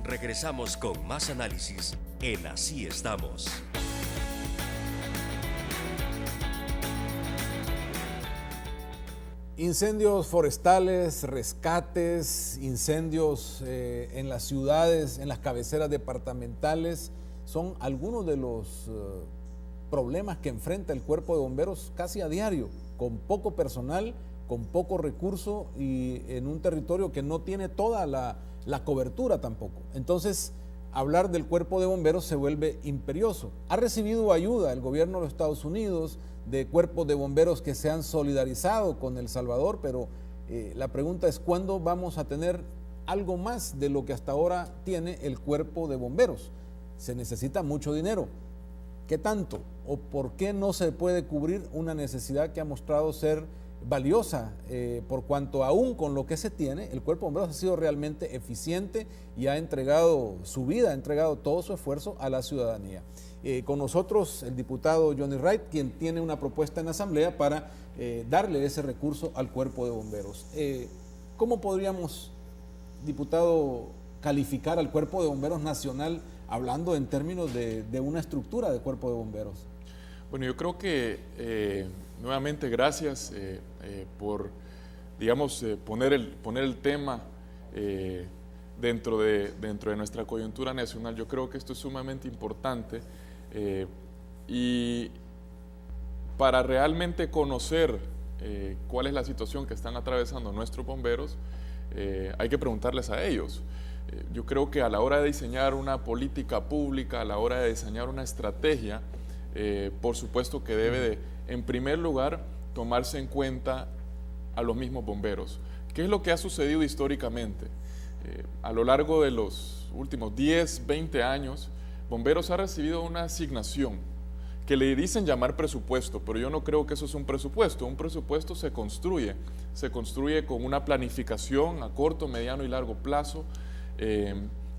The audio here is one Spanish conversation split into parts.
Regresamos con más análisis en Así Estamos. Incendios forestales, rescates, incendios en las ciudades, en las cabeceras departamentales, son algunos de los problemas que enfrenta el Cuerpo de Bomberos casi a diario, con poco personal, con poco recurso y en un territorio que no tiene toda la cobertura tampoco. Entonces, hablar del Cuerpo de Bomberos se vuelve imperioso. Ha recibido ayuda el gobierno de los Estados Unidos, de cuerpos de bomberos que se han solidarizado con El Salvador, pero la pregunta es ¿cuándo vamos a tener algo más de lo que hasta ahora tiene el Cuerpo de Bomberos? Se necesita mucho dinero. ¿Qué tanto? ¿O por qué no se puede cubrir una necesidad que ha mostrado ser valiosa? Por cuanto aún con lo que se tiene, el Cuerpo de Bomberos ha sido realmente eficiente y ha entregado su vida, ha entregado todo su esfuerzo a la ciudadanía. Con nosotros el diputado Johnny Wright, quien tiene una propuesta en la Asamblea para darle ese recurso al Cuerpo de Bomberos. ¿Cómo podríamos, diputado, calificar al Cuerpo de Bomberos Nacional hablando en términos de una estructura de Cuerpo de Bomberos? Bueno, yo creo que nuevamente gracias por, digamos, poner el tema dentro de nuestra coyuntura nacional. Yo creo que esto es sumamente importante y para realmente conocer cuál es la situación que están atravesando nuestros bomberos, hay que preguntarles a ellos. Yo creo que a la hora de diseñar una política pública, a la hora de diseñar una estrategia, por supuesto que debe de, en primer lugar, tomarse en cuenta a los mismos bomberos. ¿Qué es lo que ha sucedido históricamente? A lo largo de los últimos 10, 20 años, Bomberos ha recibido una asignación que le dicen llamar presupuesto, pero yo no creo que eso es un presupuesto. Un presupuesto se construye con una planificación a corto, mediano y largo plazo,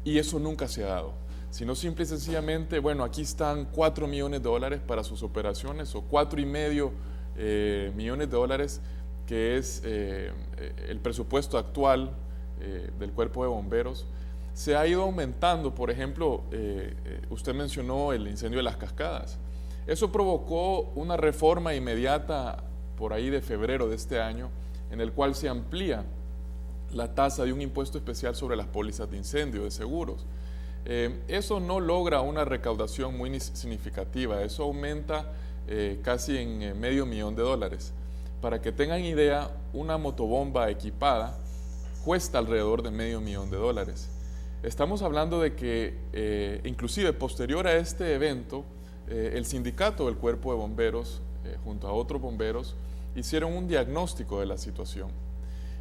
y eso nunca se ha dado. Sino simple y sencillamente, bueno, aquí están 4 millones de dólares para sus operaciones o 4,5 millones de dólares, que es el presupuesto actual del Cuerpo de Bomberos. Se ha ido aumentando. Por ejemplo, usted mencionó el incendio de las cascadas. Eso provocó una reforma inmediata por ahí de febrero de este año, en el cual se amplía la tasa de un impuesto especial sobre las pólizas de incendio, de seguros. Eso no logra una recaudación muy significativa, eso aumenta casi en $500,000. Para que tengan idea, una motobomba equipada cuesta alrededor de $500,000. Estamos hablando de que inclusive posterior a este evento, el sindicato del Cuerpo de Bomberos, junto a otros bomberos, hicieron un diagnóstico de la situación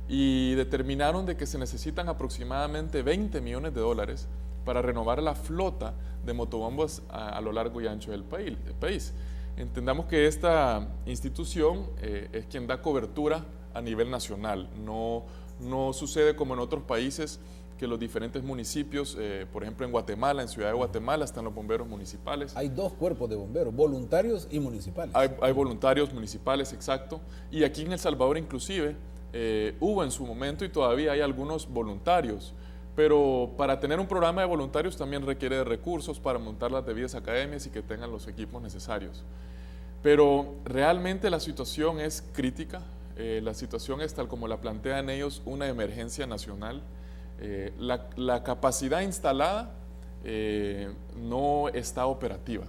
y determinaron de que se necesitan aproximadamente $20 millones para renovar la flota de motobombas a lo largo y ancho del país. Entendamos que esta institución es quien da cobertura a nivel nacional. No sucede como en otros países que los diferentes municipios, por ejemplo en Guatemala, en Ciudad de Guatemala, están los bomberos municipales. Hay dos cuerpos de bomberos, voluntarios y municipales. Hay voluntarios municipales, exacto. Y aquí en El Salvador inclusive hubo en su momento y todavía hay algunos voluntarios. Pero para tener un programa de voluntarios también requiere de recursos para montar las debidas academias y que tengan los equipos necesarios. Pero realmente la situación es crítica, la situación es tal como la plantean ellos, una emergencia nacional. La capacidad instalada no está operativa,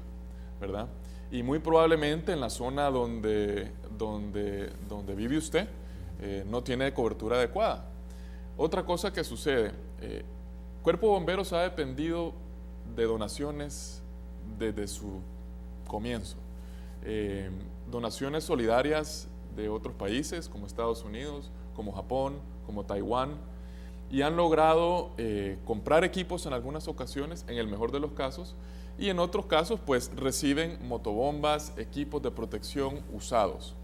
¿verdad? Y muy probablemente en la zona donde vive usted no tiene cobertura adecuada. Otra cosa que sucede, Cuerpo de Bomberos ha dependido de donaciones desde su comienzo. Donaciones solidarias de otros países como Estados Unidos, como Japón, como Taiwán, y han logrado comprar equipos en algunas ocasiones, en el mejor de los casos, y en otros casos pues reciben motobombas, equipos de protección usados.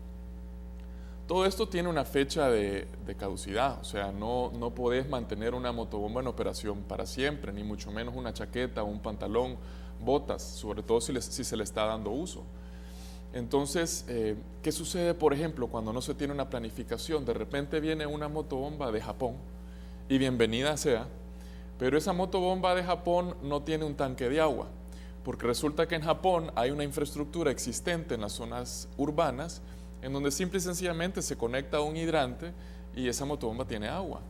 Todo esto tiene una fecha de caducidad, o sea, no podés mantener una motobomba en operación para siempre, ni mucho menos una chaqueta, un pantalón, botas, sobre todo si se le está dando uso. Entonces, ¿qué sucede, por ejemplo, cuando no se tiene una planificación? De repente viene una motobomba de Japón, y bienvenida sea, pero esa motobomba de Japón no tiene un tanque de agua, porque resulta que en Japón hay una infraestructura existente en las zonas urbanas en donde simple y sencillamente se conecta a un hidrante y esa motobomba tiene agua.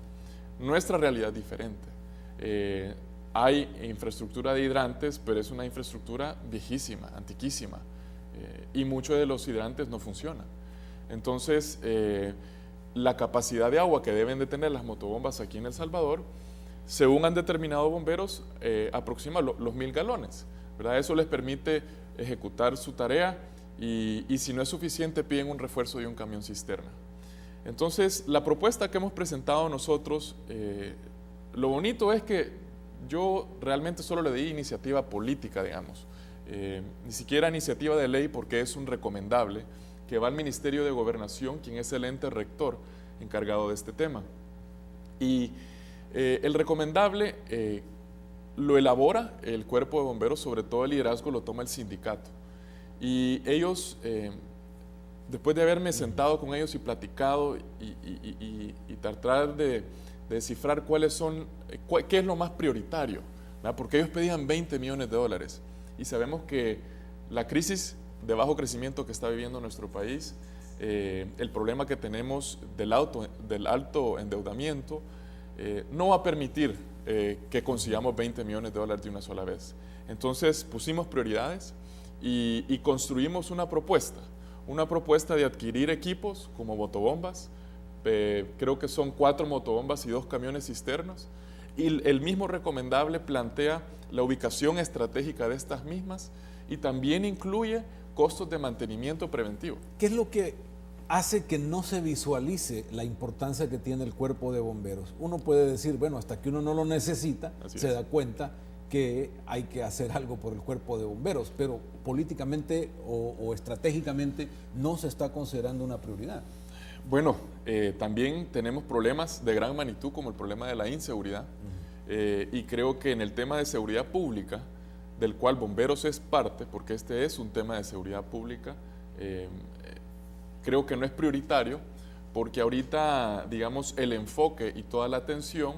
Nuestra realidad es diferente. Hay infraestructura de hidrantes, pero es una infraestructura viejísima, antiquísima, y muchos de los hidrantes no funcionan. Entonces, la capacidad de agua que deben de tener las motobombas aquí en El Salvador, según han determinado bomberos, aproxima los 1000 galones, ¿verdad? Eso les permite ejecutar su tarea y si no es suficiente piden un refuerzo de un camión cisterna. Entonces, la propuesta que hemos presentado nosotros, lo bonito es que yo realmente solo le di iniciativa política, digamos, ni siquiera iniciativa de ley, porque es un recomendable que va al Ministerio de Gobernación, quien es el ente rector encargado de este tema. Y el recomendable lo elabora el cuerpo de bomberos, sobre todo el liderazgo lo toma el sindicato. Y ellos, después de haberme sentado con ellos y platicado y tratar de descifrar qué es lo más prioritario, ¿verdad? Porque ellos pedían 20 millones de dólares y sabemos que la crisis de bajo crecimiento que está viviendo nuestro país, el problema que tenemos del alto endeudamiento, no va a permitir que consigamos 20 millones de dólares de una sola vez. Entonces pusimos prioridades y construimos una propuesta de adquirir equipos como motobombas. Creo que son 4 motobombas y 2 camiones cisternas, y el mismo recomendable plantea la ubicación estratégica de estas mismas y también incluye costos de mantenimiento preventivo. ¿Qué es lo que hace que no se visualice la importancia que tiene el cuerpo de bomberos? Uno puede decir, bueno, hasta que uno no lo necesita, se da cuenta que hay que hacer algo por el cuerpo de bomberos, pero políticamente o estratégicamente no se está considerando una prioridad. Bueno, también tenemos problemas de gran magnitud como el problema de la inseguridad, y creo que en el tema de seguridad pública, del cual bomberos es parte, porque este es un tema de seguridad pública, creo que no es prioritario, porque ahorita, digamos, el enfoque y toda la atención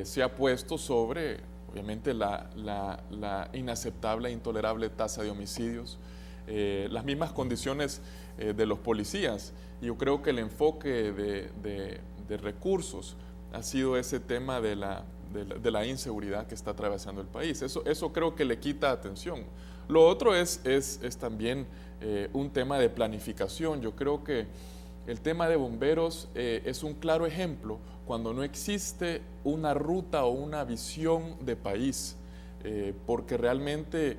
se ha puesto sobre, obviamente, la inaceptable e intolerable tasa de homicidios, las mismas condiciones de los policías. Y yo creo que el enfoque de recursos ha sido ese tema de la inseguridad que está atravesando el país. Eso creo que le quita atención. Lo otro es también un tema de planificación. Yo creo que el tema de bomberos es un claro ejemplo cuando no existe una ruta o una visión de país, porque realmente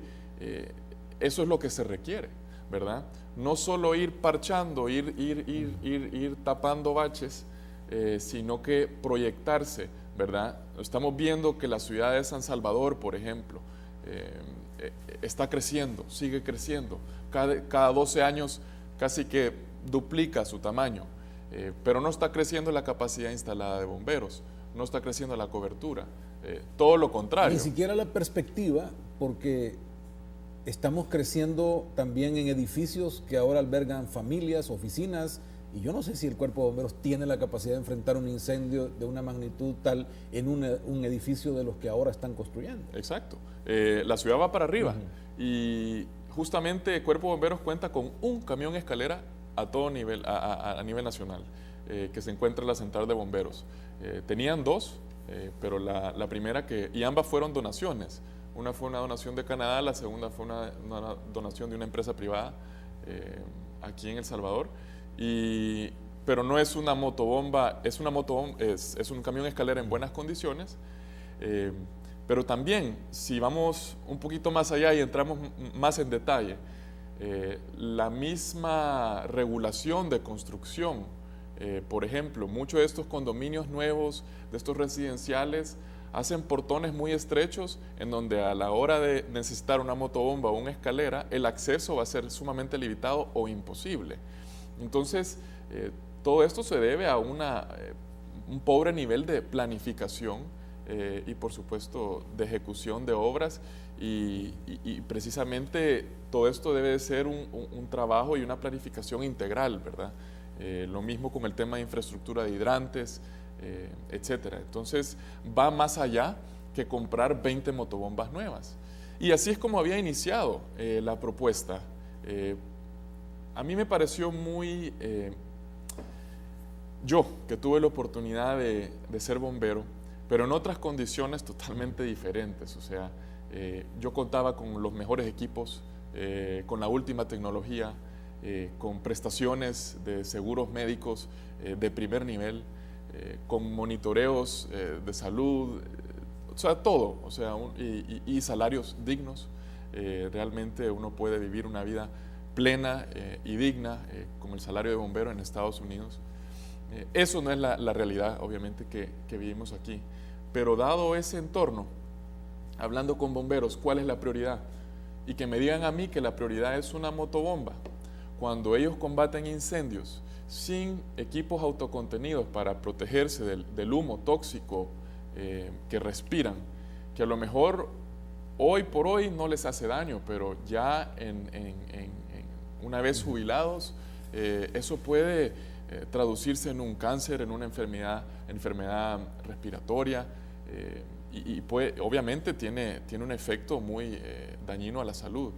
eso es lo que se requiere, ¿verdad? No solo ir parchando, ir tapando baches, sino que proyectarse, ¿verdad? Estamos viendo que la ciudad de San Salvador, por ejemplo, está creciendo, sigue creciendo. Cada 12 años casi que duplica su tamaño, pero no está creciendo la capacidad instalada de bomberos, no está creciendo la cobertura, todo lo contrario. Ni siquiera la perspectiva, porque estamos creciendo también en edificios que ahora albergan familias, oficinas, y yo no sé si el cuerpo de bomberos tiene la capacidad de enfrentar un incendio de una magnitud tal en un edificio de los que ahora están construyendo. Exacto. La ciudad va para arriba, y justamente el cuerpo de bomberos cuenta con un camión escalera a todo nivel, a nivel nacional, que se encuentra en la central de bomberos. Tenían 2, pero la primera y ambas fueron donaciones. Una fue una donación de Canadá, la segunda fue una donación de una empresa privada aquí en El Salvador. Pero no es una motobomba, es un camión escalera en buenas condiciones. Pero también, si vamos un poquito más allá y entramos más en detalle, la misma regulación de construcción, por ejemplo, muchos de estos condominios nuevos, de estos residenciales, hacen portones muy estrechos en donde a la hora de necesitar una motobomba o una escalera, el acceso va a ser sumamente limitado o imposible. Entonces, todo esto se debe a un pobre nivel de planificación y, por supuesto, de ejecución de obras, y precisamente todo esto debe de ser un trabajo y una planificación integral, ¿verdad? Lo mismo con el tema de infraestructura de hidrantes, etcétera. Entonces va más allá que comprar 20 motobombas nuevas. Y así es como había iniciado la propuesta. A mí me pareció muy... yo, que tuve la oportunidad de ser bombero, pero en otras condiciones totalmente diferentes. O sea, yo contaba con los mejores equipos, con la última tecnología, con prestaciones de seguros médicos de primer nivel, con monitoreos de salud, o sea, todo, o sea, y salarios dignos. Realmente uno puede vivir una vida plena y digna con el salario de bombero en Estados Unidos. Eso no es la realidad, obviamente, que vivimos aquí. Pero dado ese entorno, hablando con bomberos, ¿cuál es la prioridad? Y que me digan a mí que la prioridad es una motobomba. Cuando ellos combaten incendios sin equipos autocontenidos para protegerse del humo tóxico que respiran, que a lo mejor hoy por hoy no les hace daño, pero ya una vez jubilados, eso puede traducirse en un cáncer, en una enfermedad respiratoria, y obviamente tiene un efecto muy dañino a la salud.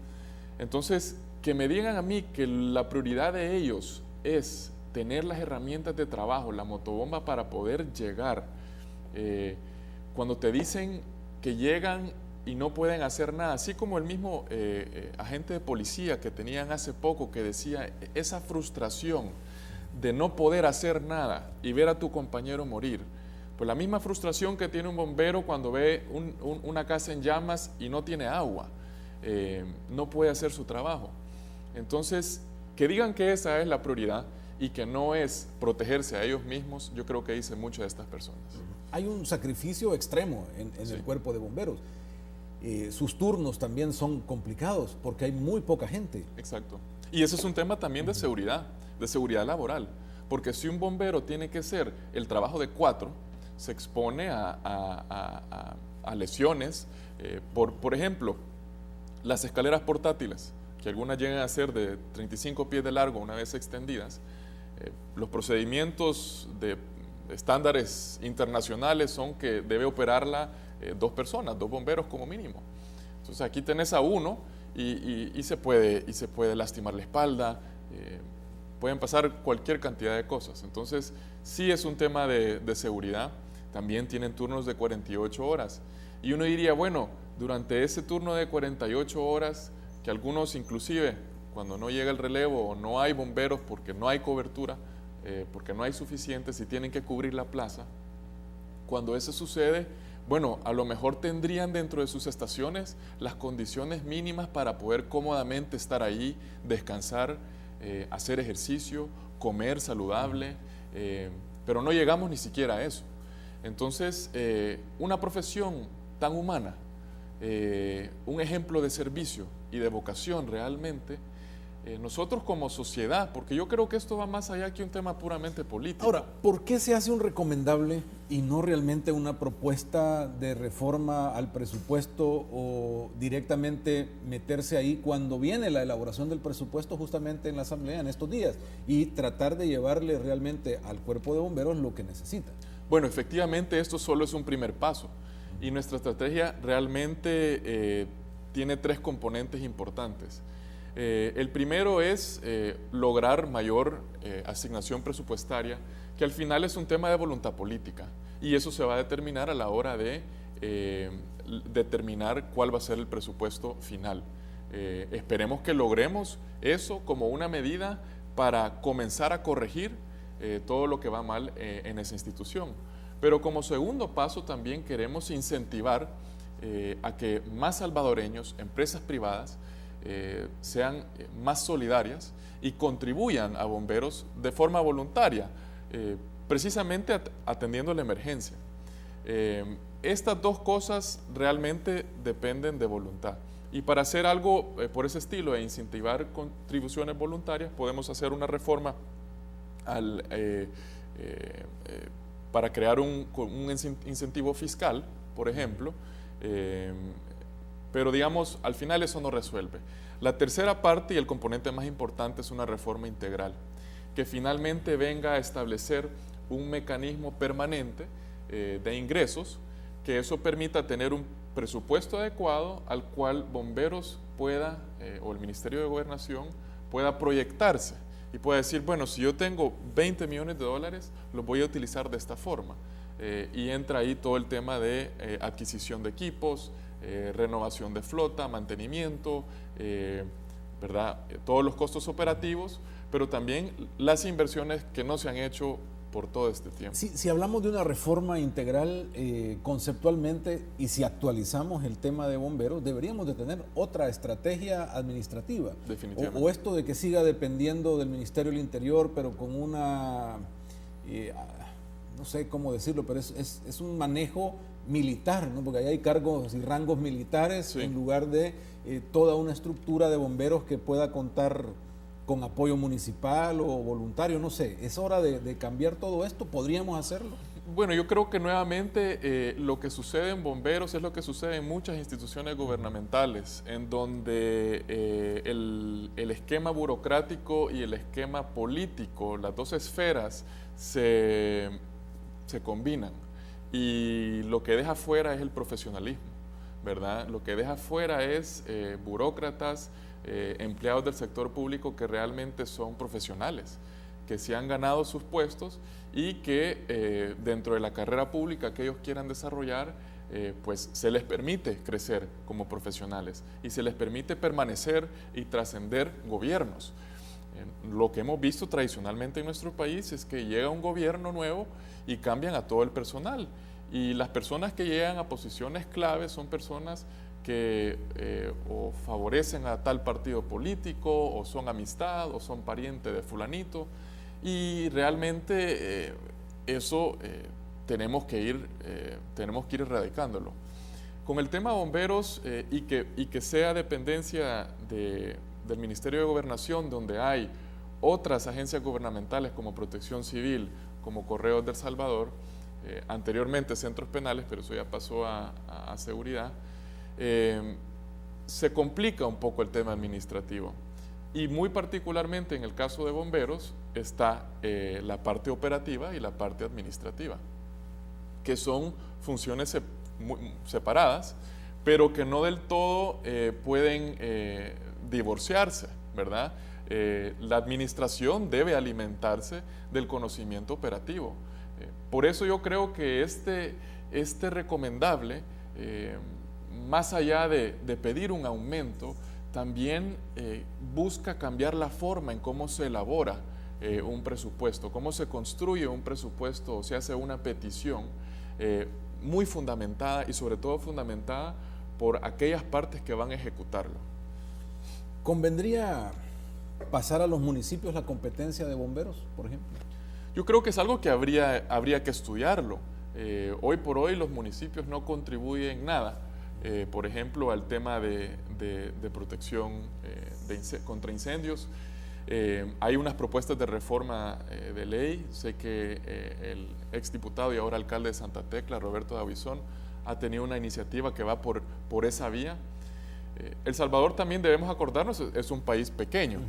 Entonces, que me digan a mí que la prioridad de ellos es tener las herramientas de trabajo, la motobomba para poder llegar. Cuando te dicen que llegan y no pueden hacer nada, así como el mismo agente de policía que tenían hace poco que decía esa frustración de no poder hacer nada y ver a tu compañero morir, pues la misma frustración que tiene un bombero cuando ve una casa en llamas y no tiene agua, no puede hacer su trabajo. Entonces, que digan que esa es la prioridad y que no es protegerse a ellos mismos, yo creo que dice mucho de estas personas. Hay un sacrificio extremo en el cuerpo de bomberos. Sus turnos también son complicados porque hay muy poca gente. Exacto. Y ese es un tema también de seguridad laboral, porque si un bombero tiene que hacer el trabajo de 4, se expone a lesiones. Por ejemplo, las escaleras portátiles, que algunas llegan a ser de 35 pies de largo una vez extendidas, los procedimientos de estándares internacionales son que debe operarla 2 personas, 2 bomberos como mínimo. Entonces aquí tenés a uno y se puede lastimar la espalda, pueden pasar cualquier cantidad de cosas. Entonces sí es un tema de seguridad. También tienen turnos de 48 horas. Y uno diría, bueno, durante ese turno de 48 horas, que algunos inclusive cuando no llega el relevo o no hay bomberos porque no hay cobertura, porque no hay suficientes y tienen que cubrir la plaza, cuando eso sucede, bueno, a lo mejor tendrían dentro de sus estaciones las condiciones mínimas para poder cómodamente estar ahí, descansar, hacer ejercicio, comer saludable, pero no llegamos ni siquiera a eso. Entonces, una profesión tan humana, un ejemplo de servicio y de vocación realmente, nosotros como sociedad, porque yo creo que esto va más allá que un tema puramente político. Ahora, ¿por qué se hace un recomendable y no realmente una propuesta de reforma al presupuesto o directamente meterse ahí cuando viene la elaboración del presupuesto justamente en la Asamblea en estos días y tratar de llevarle realmente al cuerpo de bomberos lo que necesita? Bueno, efectivamente esto solo es un primer paso y nuestra estrategia realmente tiene 3 componentes importantes. El primero es lograr mayor asignación presupuestaria, que al final es un tema de voluntad política y eso se va a determinar a la hora de determinar cuál va a ser el presupuesto final. Esperemos que logremos eso como una medida para comenzar a corregir todo lo que va mal en esa institución. Pero como segundo paso también queremos incentivar a que más salvadoreños, empresas privadas, sean más solidarias y contribuyan a bomberos de forma voluntaria, precisamente atendiendo la emergencia. Estas 2 cosas realmente dependen de voluntad. Y para hacer algo por ese estilo e incentivar contribuciones voluntarias, podemos hacer una reforma para crear un incentivo fiscal, por ejemplo, pero digamos, al final eso no resuelve. La tercera parte y el componente más importante es una reforma integral, que finalmente venga a establecer un mecanismo permanente de ingresos que eso permita tener un presupuesto adecuado al cual bomberos pueda, o el Ministerio de Gobernación, pueda proyectarse y pueda decir, bueno, si yo tengo 20 millones de dólares, los voy a utilizar de esta forma. Y entra ahí todo el tema de adquisición de equipos, renovación de flota, mantenimiento, ¿verdad? Todos los costos operativos, pero también las inversiones que no se han hecho por todo este tiempo. Si hablamos de una reforma integral conceptualmente y si actualizamos el tema de bomberos, deberíamos de tener otra estrategia administrativa. Definitivamente. O esto de que siga dependiendo del Ministerio del Interior, pero con una, no sé cómo decirlo, pero es un manejo militar, ¿no? Porque ahí hay cargos y rangos militares, sí, en lugar de toda una estructura de bomberos que pueda contar con apoyo municipal o voluntario, no sé. ¿Es hora de cambiar todo esto? ¿Podríamos hacerlo? Bueno, yo creo que nuevamente lo que sucede en bomberos es lo que sucede en muchas instituciones gubernamentales, en donde el esquema burocrático y el esquema político, las dos esferas, se combinan. Y lo que deja fuera es el profesionalismo, ¿verdad? Lo que deja fuera es burócratas, empleados del sector público que realmente son profesionales, que se han ganado sus puestos y que dentro de la carrera pública que ellos quieran desarrollar, pues se les permite crecer como profesionales y se les permite permanecer y trascender gobiernos. Lo que hemos visto tradicionalmente en nuestro país es que llega un gobierno nuevo y cambian a todo el personal. Y las personas que llegan a posiciones claves son personas que o favorecen a tal partido político, o son amistad, o son pariente de fulanito. Y realmente eso tenemos que ir erradicándolo. Con el tema bomberos y que sea dependencia del Ministerio de Gobernación, donde hay otras agencias gubernamentales como Protección Civil, como Correos del Salvador, anteriormente centros penales, pero eso ya pasó a seguridad, se complica un poco el tema administrativo. Y muy particularmente en el caso de bomberos está la parte operativa y la parte administrativa, que son funciones separadas, pero que no del todo pueden divorciarse, ¿verdad? La administración debe alimentarse del conocimiento operativo. Por eso yo creo que este recomendable, más allá de pedir un aumento, también busca cambiar la forma en cómo se elabora un presupuesto, cómo se construye un presupuesto o se hace una petición muy fundamentada y sobre todo fundamentada por aquellas partes que van a ejecutarlo. ¿Convendría pasar a los municipios la competencia de bomberos, por ejemplo? Yo creo que es algo que habría que estudiarlo. Hoy por hoy los municipios no contribuyen nada, por ejemplo, al tema de protección contra incendios. Hay unas propuestas de reforma de ley. Sé que el exdiputado y ahora alcalde de Santa Tecla, Roberto Davizón, ha tenido una iniciativa que va por esa vía. El Salvador también, debemos acordarnos, es un país pequeño.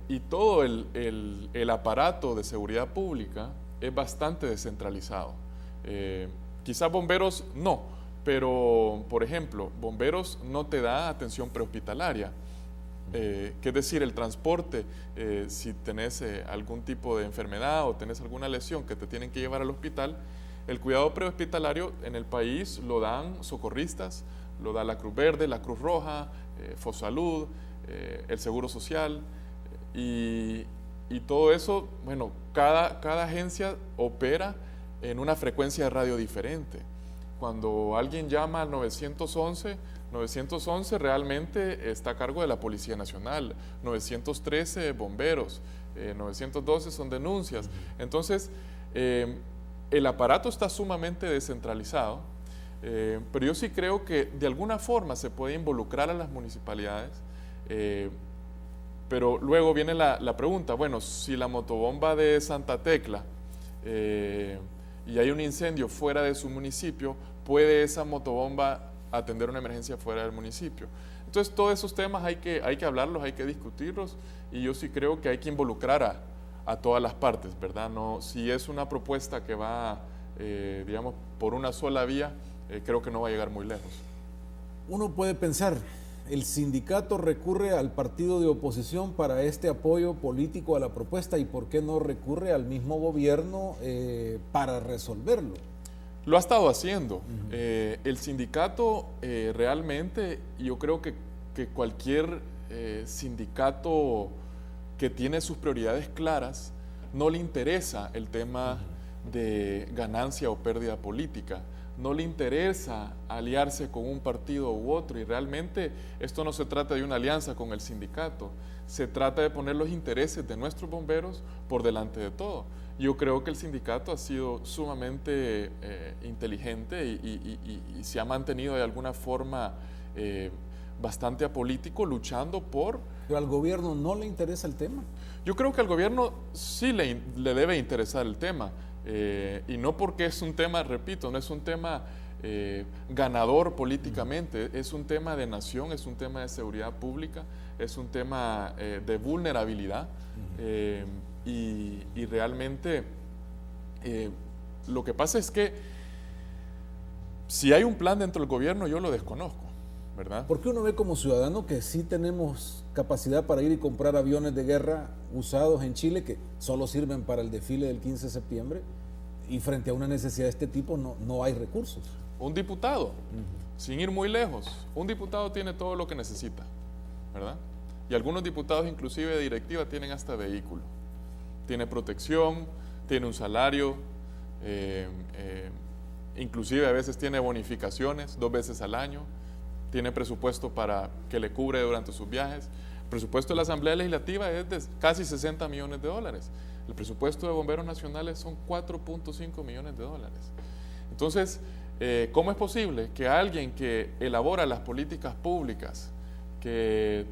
Y todo el aparato de seguridad pública es bastante descentralizado. Quizás bomberos no, pero por ejemplo, bomberos no te da atención prehospitalaria, que es decir, el transporte, si tenés algún tipo de enfermedad o tenés alguna lesión que te tienen que llevar al hospital, el cuidado prehospitalario en el país lo dan socorristas, lo da la Cruz Verde, la Cruz Roja, Fosalud, el Seguro Social, y todo eso, bueno, cada agencia opera en una frecuencia de radio diferente. Cuando alguien llama al 911 realmente está a cargo de la Policía Nacional, 913 bomberos, 912 son denuncias. Entonces, el aparato está sumamente descentralizado, pero yo sí creo que de alguna forma se puede involucrar a las municipalidades. Pero luego viene la pregunta, bueno, si la motobomba de Santa Tecla y hay un incendio fuera de su municipio, ¿puede esa motobomba atender una emergencia fuera del municipio? Entonces, todos esos temas hay que hablarlos, hay que discutirlos, y yo sí creo que hay que involucrar a todas las partes, ¿verdad? No, si es una propuesta que va digamos, por una sola vía, creo que no va a llegar muy lejos. Uno puede pensar, el sindicato recurre al partido de oposición para este apoyo político a la propuesta, y ¿por qué no recurre al mismo gobierno para resolverlo? Lo ha estado haciendo. El sindicato realmente, yo creo que cualquier sindicato que tiene sus prioridades claras, no le interesa el tema de ganancia o pérdida política, no le interesa aliarse con un partido u otro, y realmente esto no se trata de una alianza con el sindicato, se trata de poner los intereses de nuestros bomberos por delante de todo. Yo creo que el sindicato ha sido sumamente inteligente y se ha mantenido de alguna forma bastante apolítico, luchando por... ¿Pero al gobierno no le interesa el tema? Yo creo que al gobierno sí le debe interesar el tema, y no porque es un tema, repito, no es un tema ganador políticamente, es un tema de nación, es un tema de seguridad pública, es un tema de vulnerabilidad, y realmente lo que pasa es que si hay un plan dentro del gobierno, yo lo desconozco, ¿verdad? Porque uno ve como ciudadano que sí tenemos capacidad para ir y comprar aviones de guerra usados en Chile que solo sirven para el desfile del 15 de septiembre, y frente a una necesidad de este tipo no hay recursos. Un diputado, sin ir muy lejos, un diputado tiene todo lo que necesita, ¿verdad? Y algunos diputados, inclusive de directiva, tienen hasta vehículo. Tiene protección, tiene un salario, inclusive a veces tiene bonificaciones 2 veces al año, tiene presupuesto para que le cubre durante sus viajes. El presupuesto de la Asamblea Legislativa es de casi 60 millones de dólares. El presupuesto de Bomberos Nacionales son 4.5 millones de dólares. Entonces, ¿cómo es posible que alguien que elabora las políticas públicas, que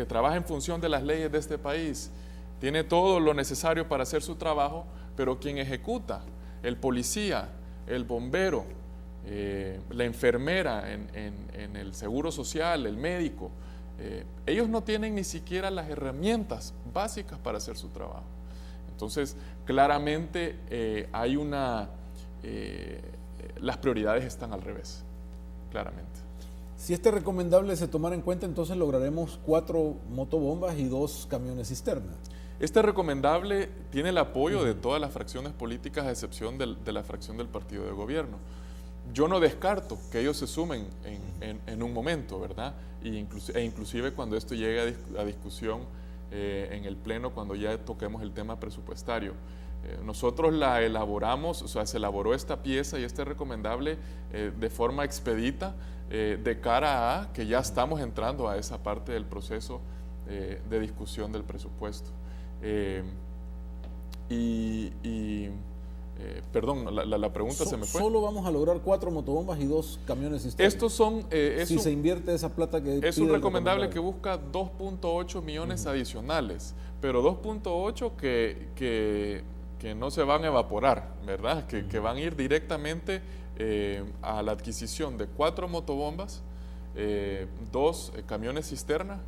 trabaja en función de las leyes de este país, tiene todo lo necesario para hacer su trabajo, pero quien ejecuta, el policía, el bombero, la enfermera en el seguro social, el médico, ellos no tienen ni siquiera las herramientas básicas para hacer su trabajo? Entonces, claramente las prioridades están al revés, claramente. Si este recomendable se tomara en cuenta, entonces lograremos 4 motobombas y 2 camiones cisterna. Este recomendable tiene el apoyo de todas las fracciones políticas, a excepción de la fracción del partido de gobierno. Yo no descarto que ellos se sumen en un momento, ¿verdad? E inclusive cuando esto llegue a discusión en el Pleno, cuando ya toquemos el tema presupuestario. Nosotros la elaboramos, o sea, se elaboró esta pieza y este recomendable de forma expedita, de cara a que ya estamos entrando a esa parte del proceso de discusión del presupuesto. Perdón, la pregunta se me fue. Solo vamos a lograr 4 motobombas y 2 camiones cisterna. Estos son... si se invierte esa plata que es un recomendable que busca 2.8 millones adicionales, pero 2.8 que no se van a evaporar, ¿verdad? Que van a ir directamente a la adquisición de 4 motobombas, 2 camiones cisterna.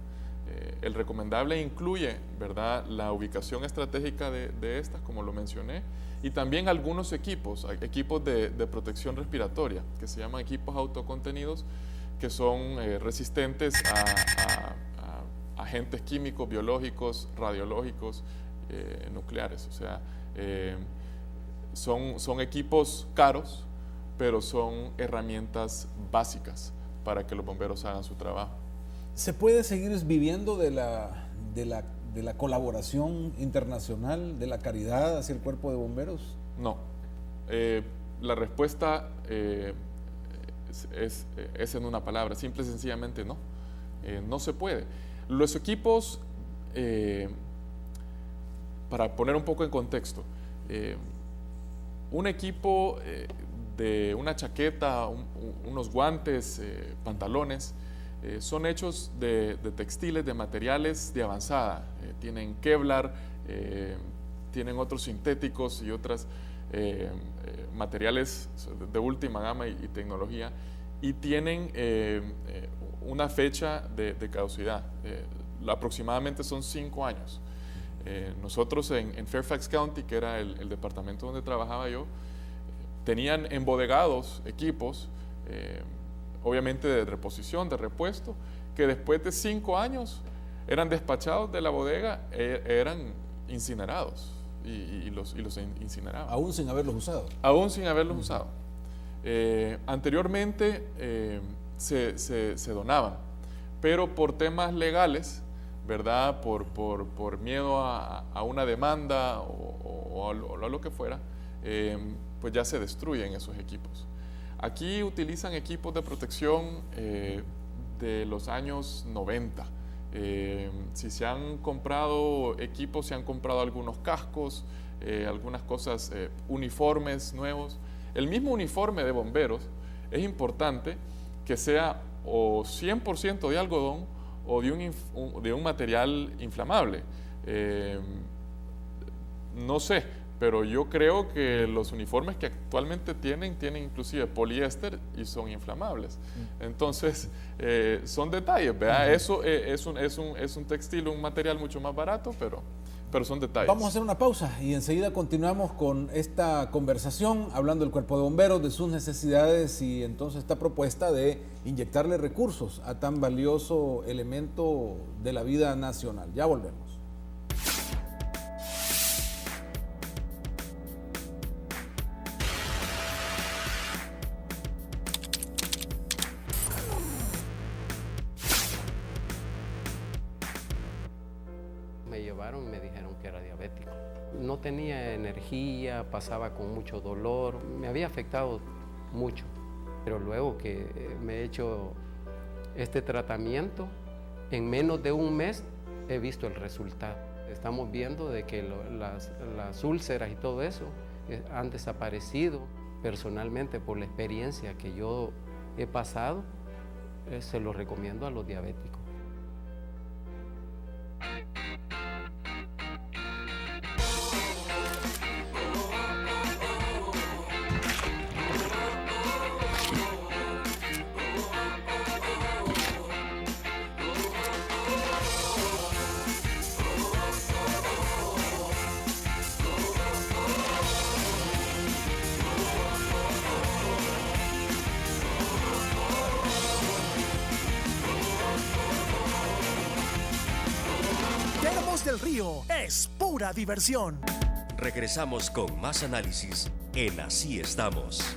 El recomendable incluye, ¿verdad?, la ubicación estratégica de estas, como lo mencioné, y también algunos equipos de protección respiratoria, que se llaman equipos autocontenidos, que son resistentes a agentes químicos, biológicos, radiológicos, nucleares. O sea, son equipos caros, pero son herramientas básicas para que los bomberos hagan su trabajo. ¿Se puede seguir viviendo de la colaboración internacional, de la caridad hacia el cuerpo de bomberos? No. La respuesta es en una palabra, simple y sencillamente no. No se puede. Los equipos, para poner un poco en contexto, un equipo de una chaqueta, unos guantes, pantalones, son hechos de textiles, de materiales de avanzada. Tienen Kevlar, tienen otros sintéticos y otros materiales de última gama y tecnología, y tienen una fecha de caducidad. Aproximadamente son 5 años. Nosotros en Fairfax County, que era el departamento donde trabajaba yo, tenían embodegados equipos, obviamente de reposición, de repuesto, que después de 5 años eran despachados de la bodega, eran incinerados y los incineraban. Aún sin haberlos usado. Aún sin haberlos usado. Anteriormente se donaban, pero por temas legales, ¿verdad? Por miedo a una demanda o a lo que fuera, pues ya se destruyen esos equipos. Aquí utilizan equipos de protección de los años 90. Si se han comprado equipos, se han comprado algunos cascos, algunas cosas, uniformes nuevos. El mismo uniforme de bomberos es importante que sea o 100% de algodón o de un material inflamable. No sé, pero yo creo que los uniformes que actualmente tienen inclusive poliéster y son inflamables. Entonces, son detalles, ¿verdad? Eso es un textil, un material mucho más barato, pero son detalles. Vamos a hacer una pausa y enseguida continuamos con esta conversación, hablando del Cuerpo de Bomberos, de sus necesidades y entonces esta propuesta de inyectarle recursos a tan valioso elemento de la vida nacional. Ya volvemos. Me llevaron y me dijeron que era diabético. No tenía energía, pasaba con mucho dolor, me había afectado mucho. Pero luego que me he hecho este tratamiento, en menos de un mes he visto el resultado. Estamos viendo de que las úlceras y todo eso han desaparecido. Personalmente, por la experiencia que yo he pasado, se lo recomiendo a los diabéticos. Termos del Río es pura diversión. Regresamos con más análisis en Así Estamos.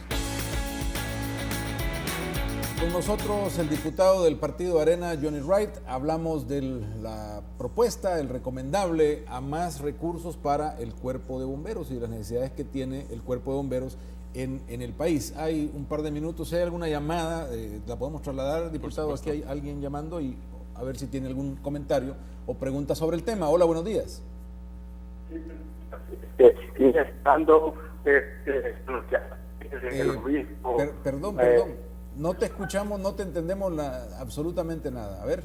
Con nosotros el diputado del Partido Arena, Johnny Wright. Hablamos de la propuesta, el recomendable a más recursos para el Cuerpo de Bomberos y las necesidades que tiene el Cuerpo de Bomberos en el país. Hay un par de minutos, si hay alguna llamada, la podemos trasladar, diputado. Aquí hay alguien llamando y a ver si tiene algún comentario o pregunta sobre el tema. Hola, buenos días. Perdón. No te escuchamos, no te entendemos absolutamente nada. A ver.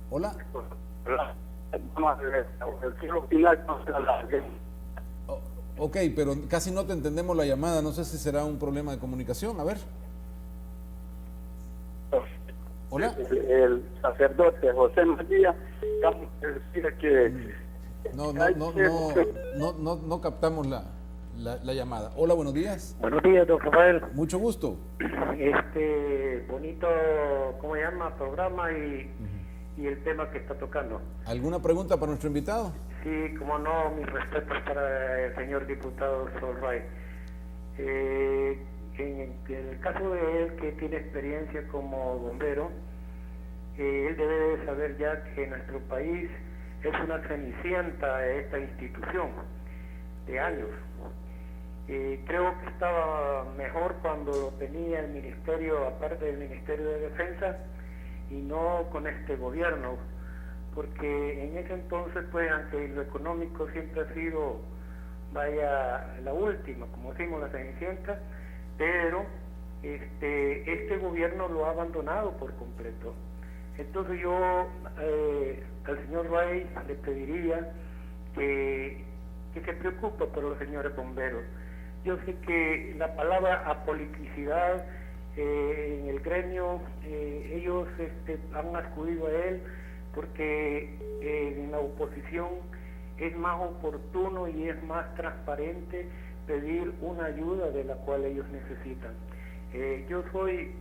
Hola. Ok, pero casi no te entendemos la llamada. No sé si será un problema de comunicación. A ver. Hola. El sacerdote José María decir que no captamos la llamada. Hola, buenos días. Buenos días, don Rafael. Mucho gusto. Bonito, ¿cómo se llama? Programa y el tema que está tocando. ¿Alguna pregunta para nuestro invitado? Sí, como no, mis respetos para el señor diputado Solray. En el caso de él, que tiene experiencia como bombero, él debe de saber ya que nuestro país es una cenicienta de esta institución de años. Creo que estaba mejor cuando lo tenía el ministerio, aparte del Ministerio de Defensa, y no con este gobierno, porque en ese entonces, pues, aunque lo económico siempre ha sido, la última, como decimos, la cenicienta, pero este gobierno lo ha abandonado por completo. Entonces yo al señor Ray le pediría que se preocupe por los señores bomberos. Yo sé que la palabra apoliticidad en el gremio, ellos han acudido a él porque en la oposición es más oportuno y es más transparente pedir una ayuda de la cual ellos necesitan. Yo fui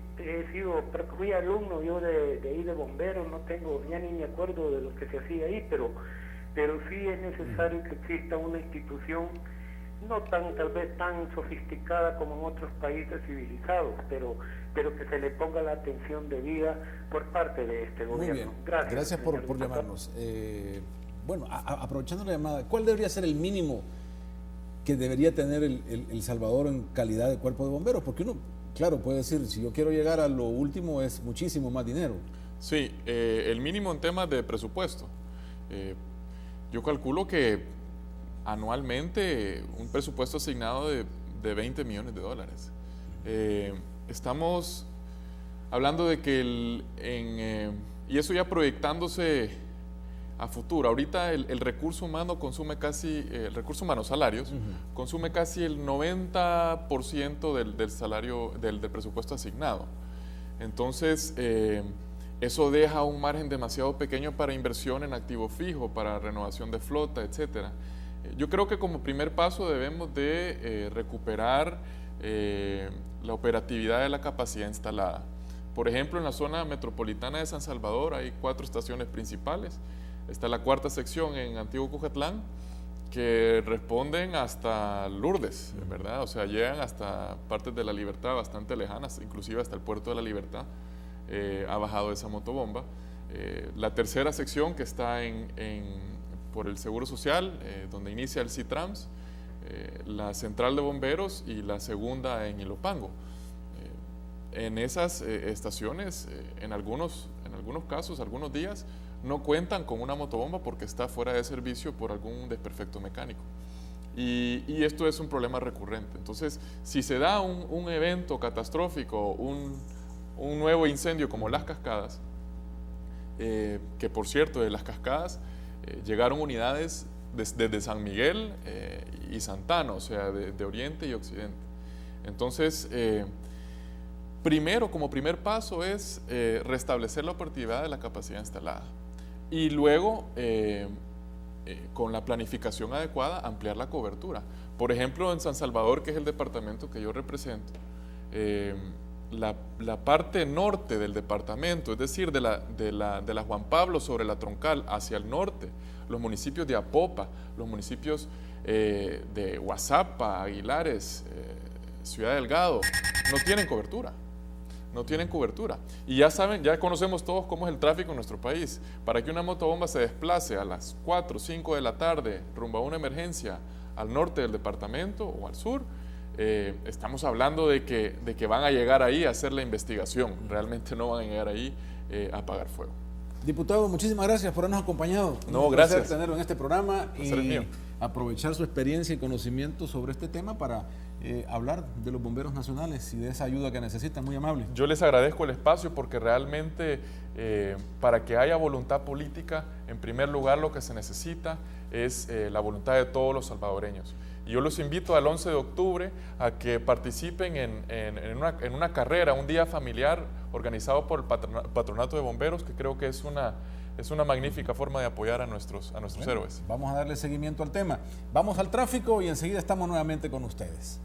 alumno yo de ahí de bomberos, no tengo, ya ni me acuerdo de lo que se hacía ahí, pero sí es necesario que exista una institución, no tal vez tan sofisticada como en otros países civilizados, pero que se le ponga la atención debida por parte de este gobierno. Muy bien, Gracias por llamarnos. Bueno, aprovechando la llamada, ¿cuál debería ser el mínimo que debería tener El Salvador en calidad de cuerpo de bomberos? Porque uno, claro, puede decir, si yo quiero llegar a lo último es muchísimo más dinero. Sí, el mínimo en temas de presupuesto. Yo calculo que anualmente un presupuesto asignado de $20 millones. Estamos hablando de que y eso ya proyectándose a futuro. Ahorita el recurso humano consume casi, el recurso humano, salarios, consume casi el 90% del salario, del presupuesto asignado. Entonces, eso deja un margen demasiado pequeño para inversión en activo fijo, para renovación de flota, etcétera. Yo creo que como primer paso debemos de recuperar la operatividad de la capacidad instalada. Por ejemplo, en la zona metropolitana de San Salvador hay 4 estaciones principales. Está la 4ª sección en Antiguo Cujatlán, que responden hasta Lourdes, ¿verdad? O sea, llegan hasta partes de La Libertad bastante lejanas, inclusive hasta el puerto de La Libertad. Ha bajado esa motobomba. La 3ª sección que está por el Seguro Social, donde inicia el CITRAMS, la central de bomberos y la 2ª en Ilopango. En esas estaciones, en algunos casos, algunos días, no cuentan con una motobomba porque está fuera de servicio por algún desperfecto mecánico. Y esto es un problema recurrente. Entonces, si se da un evento catastrófico, un nuevo incendio como Las Cascadas, que por cierto, de Las Cascadas llegaron unidades desde San Miguel y Santana, o sea, de Oriente y Occidente. Entonces, primero, como primer paso es restablecer la operatividad de la capacidad instalada y luego, con la planificación adecuada, ampliar la cobertura. Por ejemplo, en San Salvador, que es el departamento que yo represento, la parte norte del departamento, es decir, de la Juan Pablo sobre la Troncal hacia el norte, los municipios de Apopa, los municipios de Guazapa, Aguilares, Ciudad Delgado, no tienen cobertura. No tienen cobertura. Y ya saben, ya conocemos todos cómo es el tráfico en nuestro país. Para que una motobomba se desplace a las 4 o 5 de la tarde rumbo a una emergencia al norte del departamento o al sur, estamos hablando de que van a llegar ahí a hacer la investigación. Realmente no van a llegar ahí a apagar fuego. Diputado, muchísimas gracias por habernos acompañado. No, Un gracias. placer tenerlo en este programa y mío. aprovechar su experiencia y conocimiento sobre este tema para hablar de los bomberos nacionales y de esa ayuda que necesitan. Muy amable. Yo les agradezco el espacio porque realmente para que haya voluntad política, en primer lugar lo que se necesita es la voluntad de todos los salvadoreños. Y yo los invito al 11 de octubre a que participen en una carrera, un día familiar organizado por el Patronato de Bomberos, que creo que es una magnífica forma de apoyar a nuestros héroes. Vamos a darle seguimiento al tema. Vamos al tráfico y enseguida estamos nuevamente con ustedes.